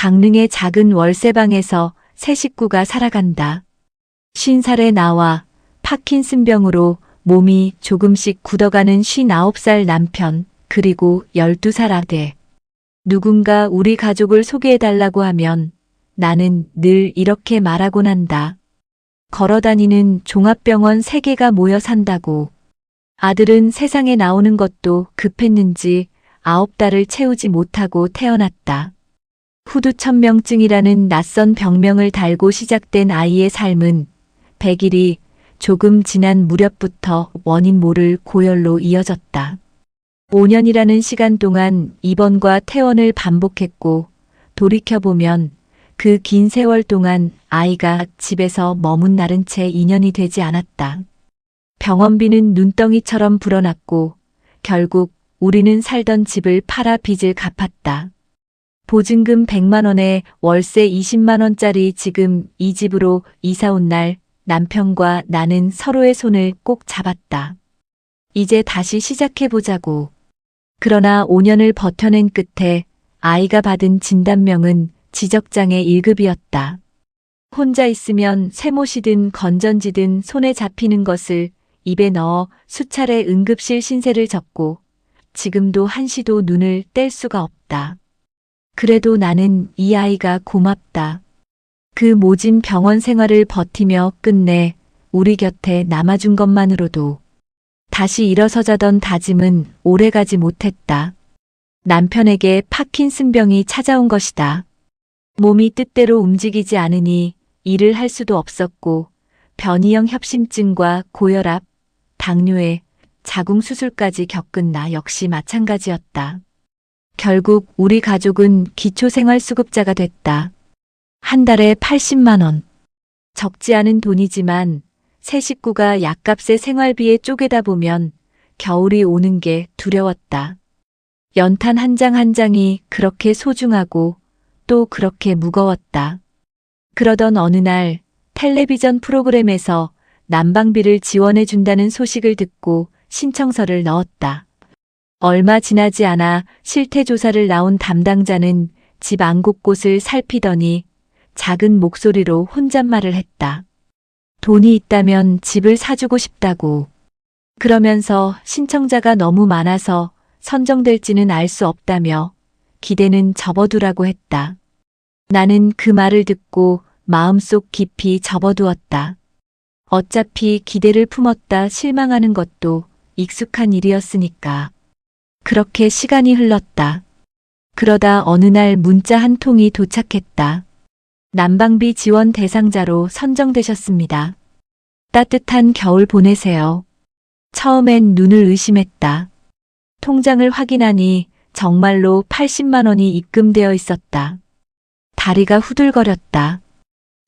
강릉의 작은 월세방에서 세 식구가 살아간다. 50살의 나와 파킨슨병으로 몸이 조금씩 굳어가는 59살 남편, 그리고 12살 아들. 누군가 우리 가족을 소개해달라고 하면 나는 늘 이렇게 말하곤 한다. 걸어다니는 종합병원 3개가 모여 산다고. 아들은 세상에 나오는 것도 급했는지 9달을 채우지 못하고 태어났다. 후두천명증이라는 낯선 병명을 달고 시작된 아이의 삶은 100일이 조금 지난 무렵부터 원인 모를 고열로 이어졌다. 5년이라는 시간 동안 입원과 퇴원을 반복했고 돌이켜보면 그 긴 세월 동안 아이가 집에서 머문나른 채 2년이 되지 않았다. 병원비는 눈덩이처럼 불어났고 결국 우리는 살던 집을 팔아 빚을 갚았다. 보증금 100만 원에 월세 20만 원짜리 지금 이 집으로 이사 온 날 남편과 나는 서로의 손을 꼭 잡았다. 이제 다시 시작해보자고. 그러나 5년을 버텨낸 끝에 아이가 받은 진단명은 지적장애 1급이었다. 혼자 있으면 쇠못이든 건전지든 손에 잡히는 것을 입에 넣어 수차례 응급실 신세를 졌고 지금도 한시도 눈을 뗄 수가 없다. 그래도 나는 이 아이가 고맙다. 그 모진 병원 생활을 버티며 끝내 우리 곁에 남아준 것만으로도 다시 일어서자던 다짐은 오래가지 못했다. 남편에게 파킨슨병이 찾아온 것이다. 몸이 뜻대로 움직이지 않으니 일을 할 수도 없었고 변이형 협심증과 고혈압, 당뇨에 자궁수술까지 겪은 나 역시 마찬가지였다. 결국 우리 가족은 기초생활수급자가 됐다. 한 달에 80만 원. 적지 않은 돈이지만 세 식구가 약값의 생활비에 쪼개다 보면 겨울이 오는 게 두려웠다. 연탄 한 장 한 장이 그렇게 소중하고 또 그렇게 무거웠다. 그러던 어느 날 텔레비전 프로그램에서 난방비를 지원해 준다는 소식을 듣고 신청서를 넣었다. 얼마 지나지 않아 실태조사를 나온 담당자는 집 안 곳곳을 살피더니 작은 목소리로 혼잣말을 했다. 돈이 있다면 집을 사주고 싶다고. 그러면서 신청자가 너무 많아서 선정될지는 알 수 없다며 기대는 접어두라고 했다. 나는 그 말을 듣고 마음속 깊이 접어두었다. 어차피 기대를 품었다 실망하는 것도 익숙한 일이었으니까. 그렇게 시간이 흘렀다. 그러다 어느 날 문자 한 통이 도착했다. 난방비 지원 대상자로 선정되셨습니다. 따뜻한 겨울 보내세요. 처음엔 눈을 의심했다. 통장을 확인하니 정말로 80만 원이 입금되어 있었다. 다리가 후들거렸다.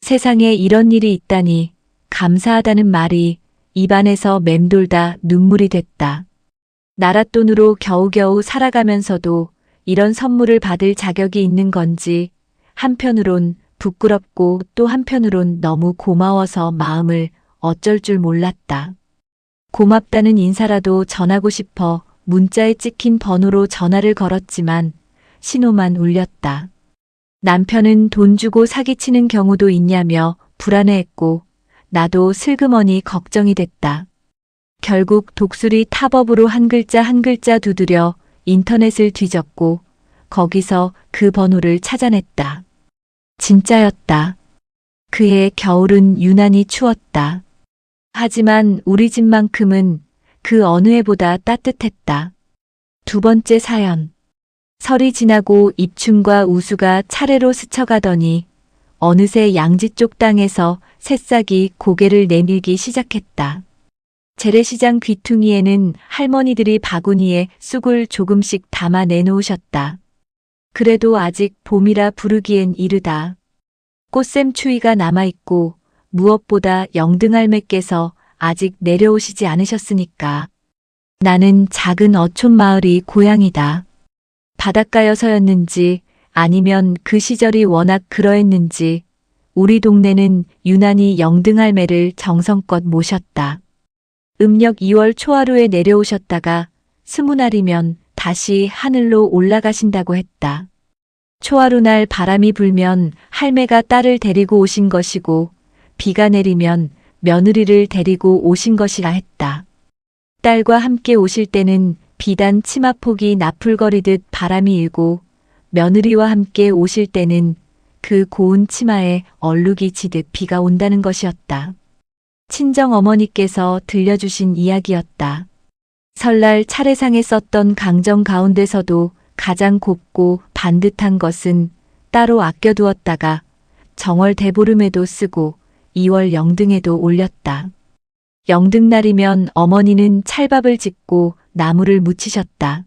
세상에 이런 일이 있다니 감사하다는 말이 입안에서 맴돌다 눈물이 됐다. 나랏돈으로 겨우겨우 살아가면서도 이런 선물을 받을 자격이 있는 건지 한편으론 부끄럽고 또 한편으론 너무 고마워서 마음을 어쩔 줄 몰랐다. 고맙다는 인사라도 전하고 싶어 문자에 찍힌 번호로 전화를 걸었지만 신호만 울렸다. 남편은 돈 주고 사기치는 경우도 있냐며 불안해했고 나도 슬그머니 걱정이 됐다. 결국 독수리 타법으로 한 글자 한 글자 두드려 인터넷을 뒤졌고 거기서 그 번호를 찾아냈다. 진짜였다. 그해 겨울은 유난히 추웠다. 하지만 우리 집만큼은 그 어느 해보다 따뜻했다. 두 번째 사연. 설이 지나고 입춘과 우수가 차례로 스쳐가더니 어느새 양지 쪽 땅에서 새싹이 고개를 내밀기 시작했다. 재래시장 귀퉁이에는 할머니들이 바구니에 쑥을 조금씩 담아 내놓으셨다. 그래도 아직 봄이라 부르기엔 이르다. 꽃샘 추위가 남아있고 무엇보다 영등할매께서 아직 내려오시지 않으셨으니까. 나는 작은 어촌 마을이 고향이다. 바닷가여서였는지 아니면 그 시절이 워낙 그러했는지 우리 동네는 유난히 영등할매를 정성껏 모셨다. 음력 2월 초하루에 내려오셨다가 20날이면 다시 하늘로 올라가신다고 했다. 초하루날 바람이 불면 할매가 딸을 데리고 오신 것이고 비가 내리면 며느리를 데리고 오신 것이라 했다. 딸과 함께 오실 때는 비단 치마폭이 나풀거리듯 바람이 일고 며느리와 함께 오실 때는 그 고운 치마에 얼룩이 지듯 비가 온다는 것이었다. 친정 어머니께서 들려주신 이야기였다. 설날 차례상에 썼던 강정 가운데서도 가장 곱고 반듯한 것은 따로 아껴두었다가 정월 대보름에도 쓰고 2월 영등에도 올렸다. 영등날이면 어머니는 찰밥을 짓고 나무를 묻히셨다.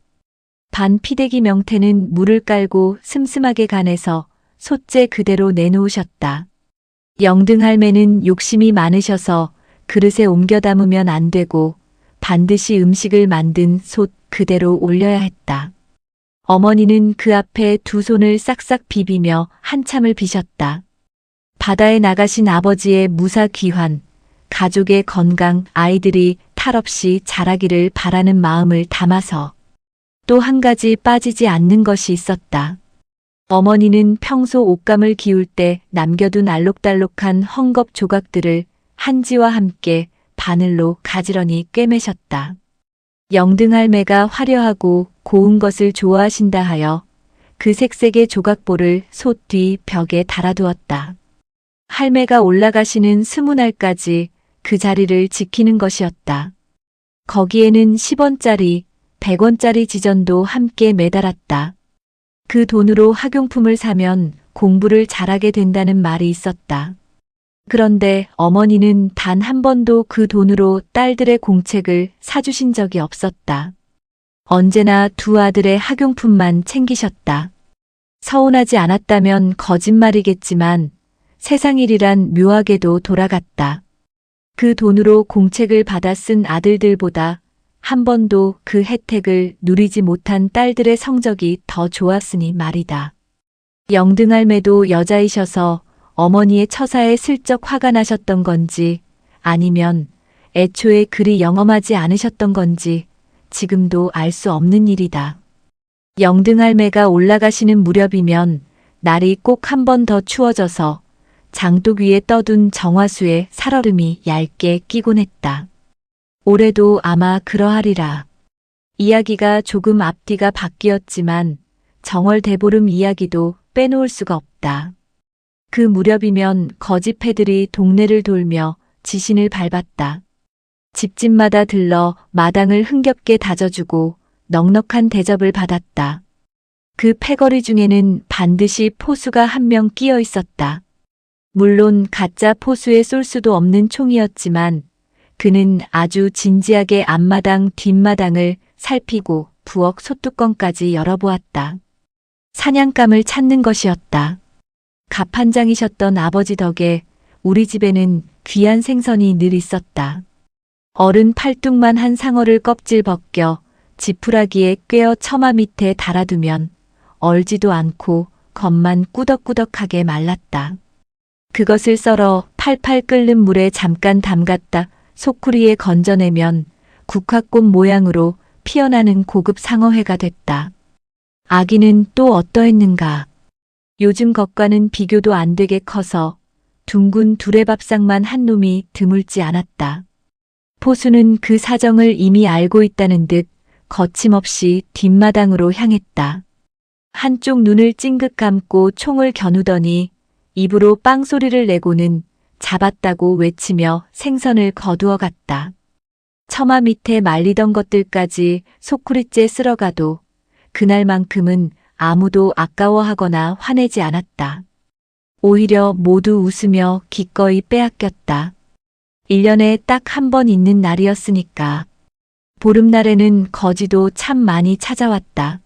반 피대기 명태는 물을 깔고 슴슴하게 간해서 솥재 그대로 내놓으셨다. 영등 할매는 욕심이 많으셔서 그릇에 옮겨 담으면 안 되고 반드시 음식을 만든 솥 그대로 올려야 했다. 어머니는 그 앞에 두 손을 싹싹 비비며 한참을 비셨다. 바다에 나가신 아버지의 무사 귀환, 가족의 건강, 아이들이 탈없이 자라기를 바라는 마음을 담아서 또 한 가지 빠지지 않는 것이 있었다. 어머니는 평소 옷감을 기울 때 남겨둔 알록달록한 헝겊 조각들을 한지와 함께 바늘로 가지런히 꿰매셨다. 영등 할매가 화려하고 고운 것을 좋아하신다 하여 그 색색의 조각볼을 솥 뒤 벽에 달아두었다. 할매가 올라가시는 스무날까지 그 자리를 지키는 것이었다. 거기에는 10원짜리, 100원짜리 지전도 함께 매달았다. 그 돈으로 학용품을 사면 공부를 잘하게 된다는 말이 있었다. 그런데 어머니는 단 한 번도 그 돈으로 딸들의 공책을 사주신 적이 없었다. 언제나 두 아들의 학용품만 챙기셨다. 서운하지 않았다면 거짓말이겠지만 세상 일이란 묘하게도 돌아갔다. 그 돈으로 공책을 받아 쓴 아들들보다 한 번도 그 혜택을 누리지 못한 딸들의 성적이 더 좋았으니 말이다. 영등할매도 여자이셔서 어머니의 처사에 슬쩍 화가 나셨던 건지 아니면 애초에 그리 영험하지 않으셨던 건지 지금도 알 수 없는 일이다. 영등할매가 올라가시는 무렵이면 날이 꼭 한 번 더 추워져서 장독 위에 떠둔 정화수에 살얼음이 얇게 끼곤 했다. 올해도 아마 그러하리라. 이야기가 조금 앞뒤가 바뀌었지만 정월 대보름 이야기도 빼놓을 수가 없다. 그 무렵이면 거지패들이 동네를 돌며 지신을 밟았다. 집집마다 들러 마당을 흥겹게 다져주고 넉넉한 대접을 받았다. 그 패거리 중에는 반드시 포수가 한 명 끼어 있었다. 물론 가짜 포수에 쏠 수도 없는 총이었지만 그는 아주 진지하게 앞마당 뒷마당을 살피고 부엌 솥뚜껑까지 열어보았다. 사냥감을 찾는 것이었다. 갑한장이셨던 아버지 덕에 우리 집에는 귀한 생선이 늘 있었다. 어른 팔뚝만 한 상어를 껍질 벗겨 지푸라기에 꿰어 처마 밑에 달아두면 얼지도 않고 겉만 꾸덕꾸덕하게 말랐다. 그것을 썰어 팔팔 끓는 물에 잠깐 담갔다 소쿠리에 건져내면 국화꽃 모양으로 피어나는 고급 상어회가 됐다. 아기는 또 어떠했는가? 요즘 것과는 비교도 안 되게 커서 둥근 두레밥상만 한 놈이 드물지 않았다. 포수는 그 사정을 이미 알고 있다는 듯 거침없이 뒷마당으로 향했다. 한쪽 눈을 찡긋 감고 총을 겨누더니 입으로 빵소리를 내고는 잡았다고 외치며 생선을 거두어 갔다. 처마 밑에 말리던 것들까지 소쿠리째 쓸어가도 그날만큼은 아무도 아까워하거나 화내지 않았다. 오히려 모두 웃으며 기꺼이 빼앗겼다. 1년에 딱 한 번 있는 날이었으니까. 보름날에는 거지도 참 많이 찾아왔다.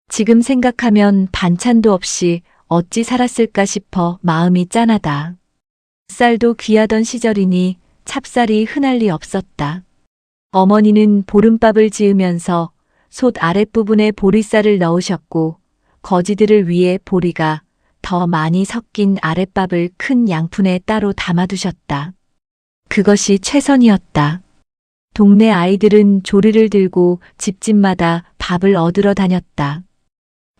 지금 생각하면 반찬도 없이 어찌 살았을까 싶어 마음이 짠하다. 쌀도 귀하던 시절이니 찹쌀이 흔할 리 없었다. 어머니는 보름밥을 지으면서 솥 아랫부분에 보리쌀을 넣으셨고 거지들을 위해 보리가 더 많이 섞인 아랫밥을 큰 양푼에 따로 담아두셨다. 그것이 최선이었다. 동네 아이들은 조리를 들고 집집마다 밥을 얻으러 다녔다.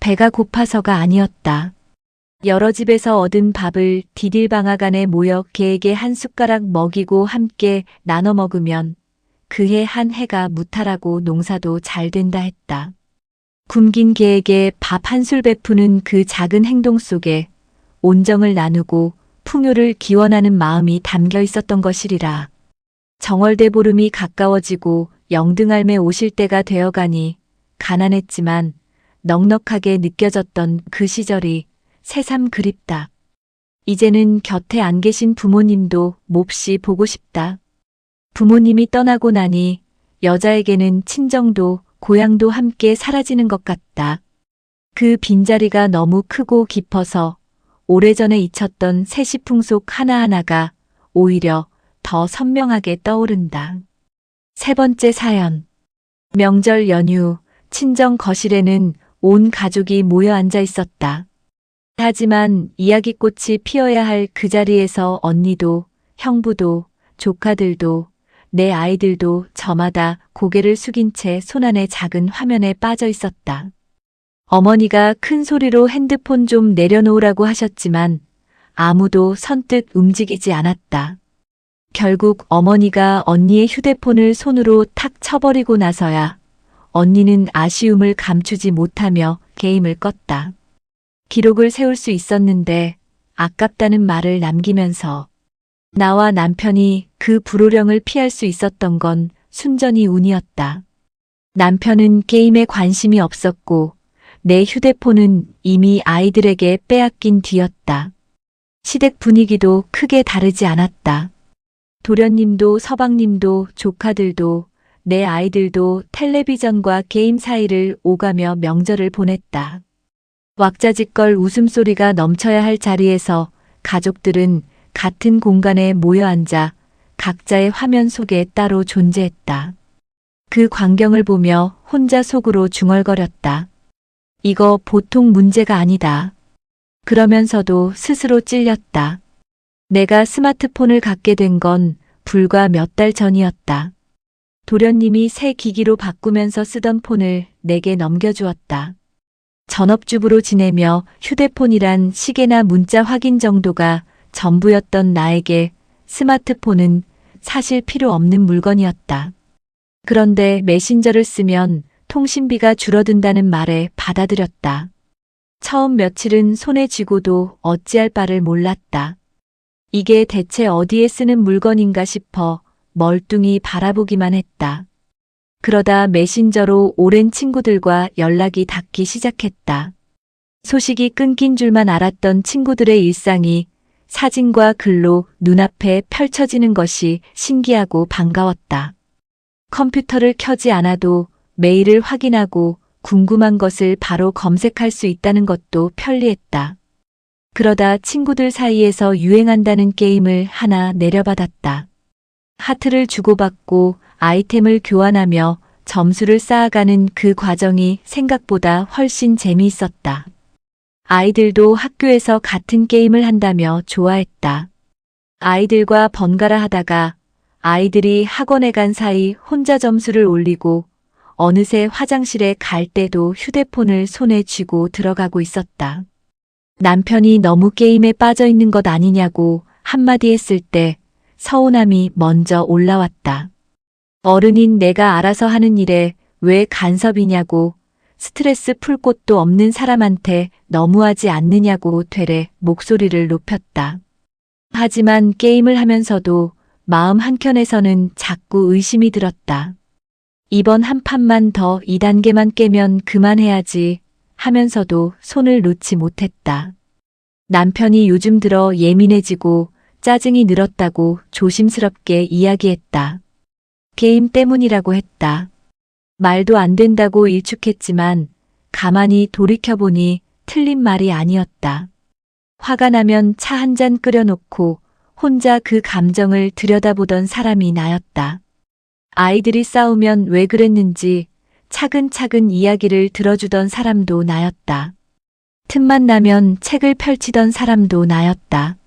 배가 고파서가 아니었다. 여러 집에서 얻은 밥을 디딜방앗간에 모여 개에게 한 숟가락 먹이고 함께 나눠 먹으면 그해 한 해가 무탈하고 농사도 잘 된다 했다. 굶긴 개에게 밥 한 술 베푸는 그 작은 행동 속에 온정을 나누고 풍요를 기원하는 마음이 담겨 있었던 것이리라. 정월대 보름이 가까워지고 영등할매 오실 때가 되어가니 가난했지만 넉넉하게 느껴졌던 그 시절이 새삼 그립다. 이제는 곁에 안 계신 부모님도 몹시 보고 싶다. 부모님이 떠나고 나니 여자에게는 친정도 고향도 함께 사라지는 것 같다. 그 빈자리가 너무 크고 깊어서 오래전에 잊혔던 세시 풍속 하나하나가 오히려 더 선명하게 떠오른다. 세 번째 사연. 명절 연휴, 친정 거실에는 온 가족이 모여 앉아 있었다. 하지만 이야기꽃이 피어야 할 그 자리에서 언니도, 형부도, 조카들도, 내 아이들도 저마다 고개를 숙인 채 손안의 작은 화면에 빠져 있었다. 어머니가 큰 소리로 핸드폰 좀 내려놓으라고 하셨지만 아무도 선뜻 움직이지 않았다. 결국 어머니가 언니의 휴대폰을 손으로 탁 쳐버리고 나서야 언니는 아쉬움을 감추지 못하며 게임을 껐다. 기록을 세울 수 있었는데 아깝다는 말을 남기면서 나와 남편이 그 불호령을 피할 수 있었던 건 순전히 운이었다. 남편은 게임에 관심이 없었고 내 휴대폰은 이미 아이들에게 빼앗긴 뒤였다. 시댁 분위기도 크게 다르지 않았다. 도련님도 서방님도 조카들도 내 아이들도 텔레비전과 게임 사이를 오가며 명절을 보냈다. 왁자지껄 웃음소리가 넘쳐야 할 자리에서 가족들은 같은 공간에 모여 앉아 각자의 화면 속에 따로 존재했다. 그 광경을 보며 혼자 속으로 중얼거렸다. 이거 보통 문제가 아니다. 그러면서도 스스로 찔렸다. 내가 스마트폰을 갖게 된 건 불과 몇 달 전이었다. 도련님이 새 기기로 바꾸면서 쓰던 폰을 내게 넘겨주었다. 전업주부로 지내며 휴대폰이란 시계나 문자 확인 정도가 전부였던 나에게 스마트폰은 사실 필요 없는 물건이었다. 그런데 메신저를 쓰면 통신비가 줄어든다는 말에 받아들였다. 처음 며칠은 손에 쥐고도 어찌할 바를 몰랐다. 이게 대체 어디에 쓰는 물건인가 싶어 멀뚱히 바라보기만 했다. 그러다 메신저로 오랜 친구들과 연락이 닿기 시작했다. 소식이 끊긴 줄만 알았던 친구들의 일상이 사진과 글로 눈앞에 펼쳐지는 것이 신기하고 반가웠다. 컴퓨터를 켜지 않아도 메일을 확인하고 궁금한 것을 바로 검색할 수 있다는 것도 편리했다. 그러다 친구들 사이에서 유행한다는 게임을 하나 내려받았다. 하트를 주고받고 아이템을 교환하며 점수를 쌓아가는 그 과정이 생각보다 훨씬 재미있었다. 아이들도 학교에서 같은 게임을 한다며 좋아했다. 아이들과 번갈아 하다가 아이들이 학원에 간 사이 혼자 점수를 올리고 어느새 화장실에 갈 때도 휴대폰을 손에 쥐고 들어가고 있었다. 남편이 너무 게임에 빠져 있는 것 아니냐고 한마디 했을 때 서운함이 먼저 올라왔다. 어른인 내가 알아서 하는 일에 왜 간섭이냐고, 스트레스 풀 곳도 없는 사람한테 너무하지 않느냐고 되레 목소리를 높였다. 하지만 게임을 하면서도 마음 한켠에서는 자꾸 의심이 들었다. 이번 한 판만 더 2단계만 깨면 그만해야지 하면서도 손을 놓지 못했다. 남편이 요즘 들어 예민해지고 짜증이 늘었다고 조심스럽게 이야기했다. 게임 때문이라고 했다. 말도 안 된다고 일축했지만 가만히 돌이켜보니 틀린 말이 아니었다. 화가 나면 차 한 잔 끓여놓고 혼자 그 감정을 들여다보던 사람이 나였다. 아이들이 싸우면 왜 그랬는지 차근차근 이야기를 들어주던 사람도 나였다. 틈만 나면 책을 펼치던 사람도 나였다.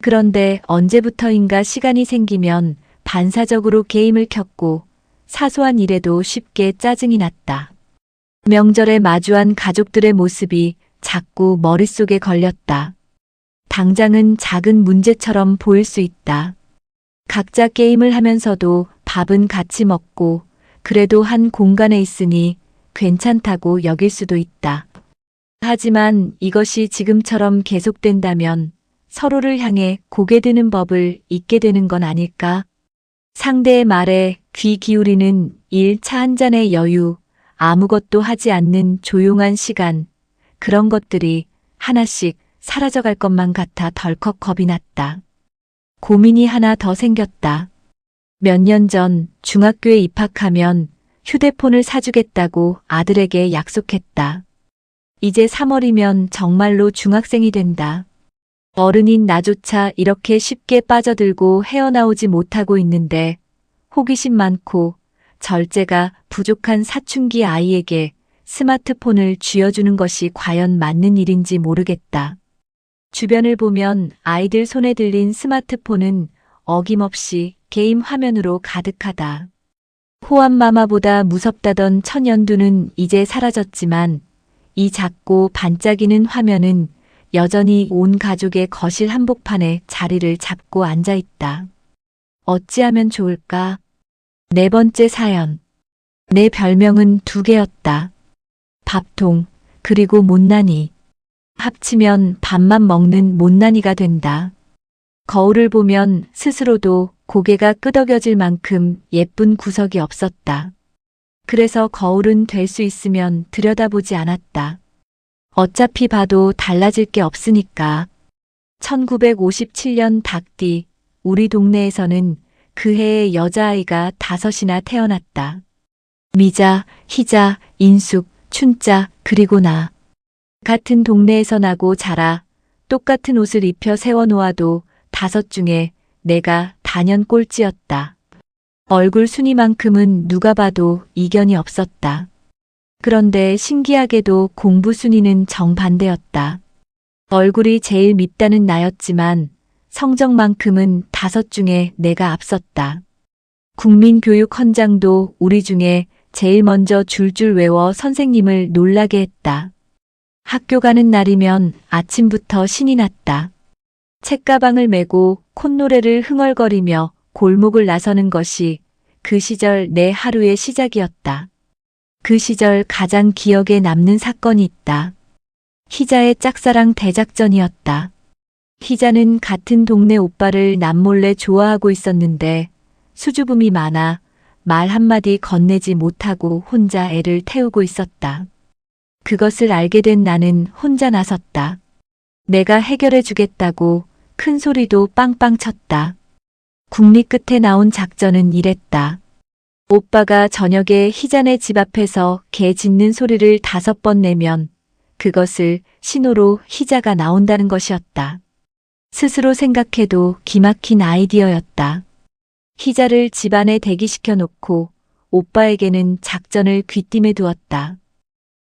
그런데 언제부터인가 시간이 생기면 반사적으로 게임을 켰고 사소한 일에도 쉽게 짜증이 났다. 명절에 마주한 가족들의 모습이 자꾸 머릿속에 걸렸다. 당장은 작은 문제처럼 보일 수 있다. 각자 게임을 하면서도 밥은 같이 먹고 그래도 한 공간에 있으니 괜찮다고 여길 수도 있다. 하지만 이것이 지금처럼 계속된다면 서로를 향해 고개 드는 법을 잊게 되는 건 아닐까? 상대의 말에 귀 기울이는 일, 차 한 잔의 여유, 아무것도 하지 않는 조용한 시간, 그런 것들이 하나씩 사라져갈 것만 같아 덜컥 겁이 났다. 고민이 하나 더 생겼다. 몇 년 전 중학교에 입학하면 휴대폰을 사주겠다고 아들에게 약속했다. 이제 3월이면 정말로 중학생이 된다. 어른인 나조차 이렇게 쉽게 빠져들고 헤어나오지 못하고 있는데 호기심 많고 절제가 부족한 사춘기 아이에게 스마트폰을 쥐어주는 것이 과연 맞는 일인지 모르겠다. 주변을 보면 아이들 손에 들린 스마트폰은 어김없이 게임 화면으로 가득하다. 호암마마보다 무섭다던 천연두는 이제 사라졌지만 이 작고 반짝이는 화면은 여전히 온 가족의 거실 한복판에 자리를 잡고 앉아 있다. 어찌하면 좋을까? 4번째 사연. 내 별명은 2개였다. 밥통, 그리고 못난이. 합치면 밥만 먹는 못난이가 된다. 거울을 보면 스스로도 고개가 끄덕여질 만큼 예쁜 구석이 없었다. 그래서 거울은 될 수 있으면 들여다보지 않았다. 어차피 봐도 달라질 게 없으니까. 1957년 닭띠, 우리 동네에서는 그 해에 여자아이가 5이나 태어났다. 미자, 희자, 인숙, 춘자, 그리고 나. 같은 동네에서 나고 자라 똑같은 옷을 입혀 세워놓아도 5 중에 내가 단연 꼴찌였다. 얼굴 순위만큼은 누가 봐도 이견이 없었다. 그런데 신기하게도 공부 순위는 정반대였다. 얼굴이 제일 밉다는 나였지만 성적만큼은 5 중에 내가 앞섰다. 국민교육헌장도 우리 중에 제일 먼저 줄줄 외워 선생님을 놀라게 했다. 학교 가는 날이면 아침부터 신이 났다. 책가방을 메고 콧노래를 흥얼거리며 골목을 나서는 것이 그 시절 내 하루의 시작이었다. 그 시절 가장 기억에 남는 사건이 있다. 희자의 짝사랑 대작전이었다. 희자는 같은 동네 오빠를 남몰래 좋아하고 있었는데 수줍음이 많아 말 한마디 건네지 못하고 혼자 애를 태우고 있었다. 그것을 알게 된 나는 혼자 나섰다. 내가 해결해 주겠다고 큰 소리도 빵빵 쳤다. 국리 끝에 나온 작전은 이랬다. 오빠가 저녁에 희자네 집 앞에서 개 짖는 소리를 5번 내면 그것을 신호로 희자가 나온다는 것이었다. 스스로 생각해도 기막힌 아이디어였다. 희자를 집 안에 대기시켜 놓고 오빠에게는 작전을 귀띔해 두었다.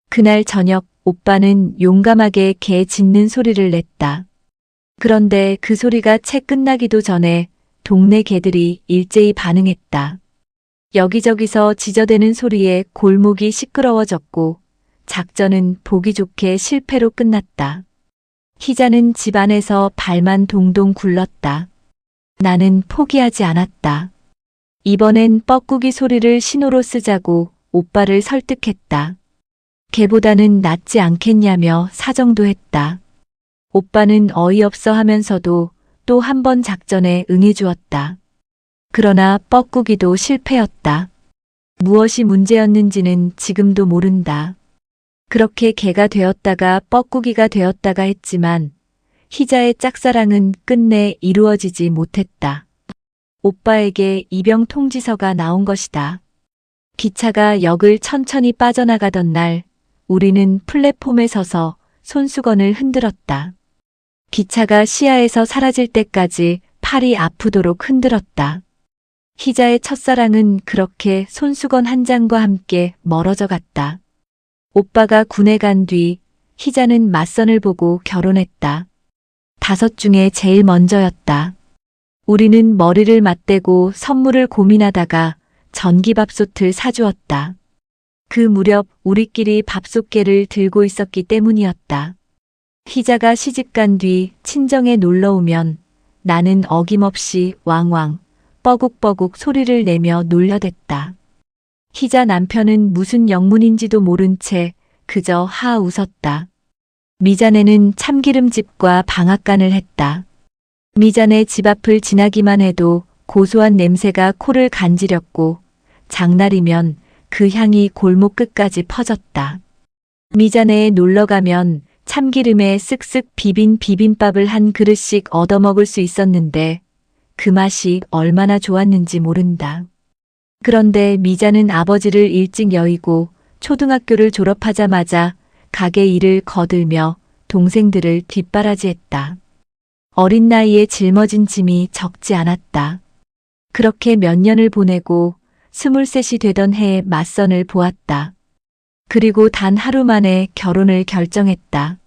그날 저녁 오빠는 용감하게 개 짖는 소리를 냈다. 그런데 그 소리가 채 끝나기도 전에 동네 개들이 일제히 반응했다. 여기저기서 짖어대는 소리에 골목이 시끄러워졌고 작전은 보기 좋게 실패로 끝났다. 희자는 집 안에서 발만 동동 굴렀다. 나는 포기하지 않았다. 이번엔 뻐꾸기 소리를 신호로 쓰자고 오빠를 설득했다. 개보다는 낫지 않겠냐며 사정도 했다. 오빠는 어이없어 하면서도 또 한 번 작전에 응해주었다. 그러나 뻐꾸기도 실패였다. 무엇이 문제였는지는 지금도 모른다. 그렇게 개가 되었다가 뻐꾸기가 되었다가 했지만 희자의 짝사랑은 끝내 이루어지지 못했다. 오빠에게 입영 통지서가 나온 것이다. 기차가 역을 천천히 빠져나가던 날 우리는 플랫폼에 서서 손수건을 흔들었다. 기차가 시야에서 사라질 때까지 팔이 아프도록 흔들었다. 희자의 첫사랑은 그렇게 손수건 한 장과 함께 멀어져 갔다. 오빠가 군에 간 뒤 희자는 맞선을 보고 결혼했다. 5 중에 제일 먼저였다. 우리는 머리를 맞대고 선물을 고민하다가 전기밥솥을 사주었다. 그 무렵 우리끼리 밥솥개를 들고 있었기 때문이었다. 희자가 시집간 뒤 친정에 놀러 오면 나는 어김없이 왕왕, 뻐국뻐국 소리를 내며 놀려댔다. 희자 남편은 무슨 영문인지도 모른 채 그저 하 웃었다. 미자네는 참기름집과 방앗간을 했다. 미자네 집 앞을 지나기만 해도 고소한 냄새가 코를 간지렸고 장날이면 그 향이 골목 끝까지 퍼졌다. 미자네에 놀러 가면 참기름에 쓱쓱 비빈 비빔밥을 한 그릇씩 얻어먹을 수 있었는데 그 맛이 얼마나 좋았는지 모른다. 그런데 미자는 아버지를 일찍 여의고 초등학교를 졸업하자마자 가게 일을 거들며 동생들을 뒷바라지했다. 어린 나이에 짊어진 짐이 적지 않았다. 그렇게 몇 년을 보내고 23이 되던 해에 맞선을 보았다. 그리고 단 하루 만에 결혼을 결정했다.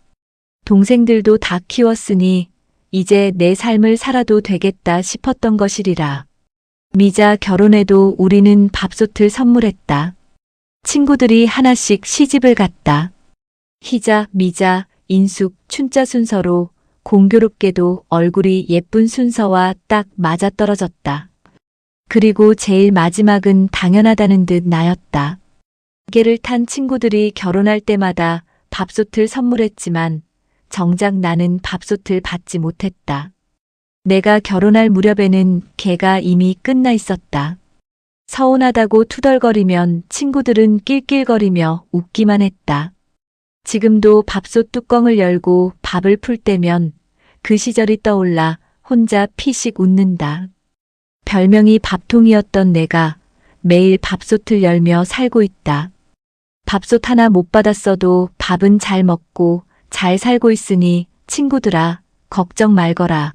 동생들도 다 키웠으니 이제 내 삶을 살아도 되겠다 싶었던 것이리라. 미자 결혼에도 우리는 밥솥을 선물했다. 친구들이 하나씩 시집을 갔다. 희자, 미자, 인숙, 춘자 순서로 공교롭게도 얼굴이 예쁜 순서와 딱 맞아떨어졌다. 그리고 제일 마지막은 당연하다는 듯 나였다. 가게를 탄 친구들이 결혼할 때마다 밥솥을 선물했지만 정작 나는 밥솥을 받지 못했다. 내가 결혼할 무렵에는 걔가 이미 끝나 있었다. 서운하다고 투덜거리면 친구들은 낄낄거리며 웃기만 했다. 지금도 밥솥 뚜껑을 열고 밥을 풀 때면 그 시절이 떠올라 혼자 피식 웃는다. 별명이 밥통이었던 내가 매일 밥솥을 열며 살고 있다. 밥솥 하나 못 받았어도 밥은 잘 먹고 잘 살고 있으니 친구들아, 걱정 말거라.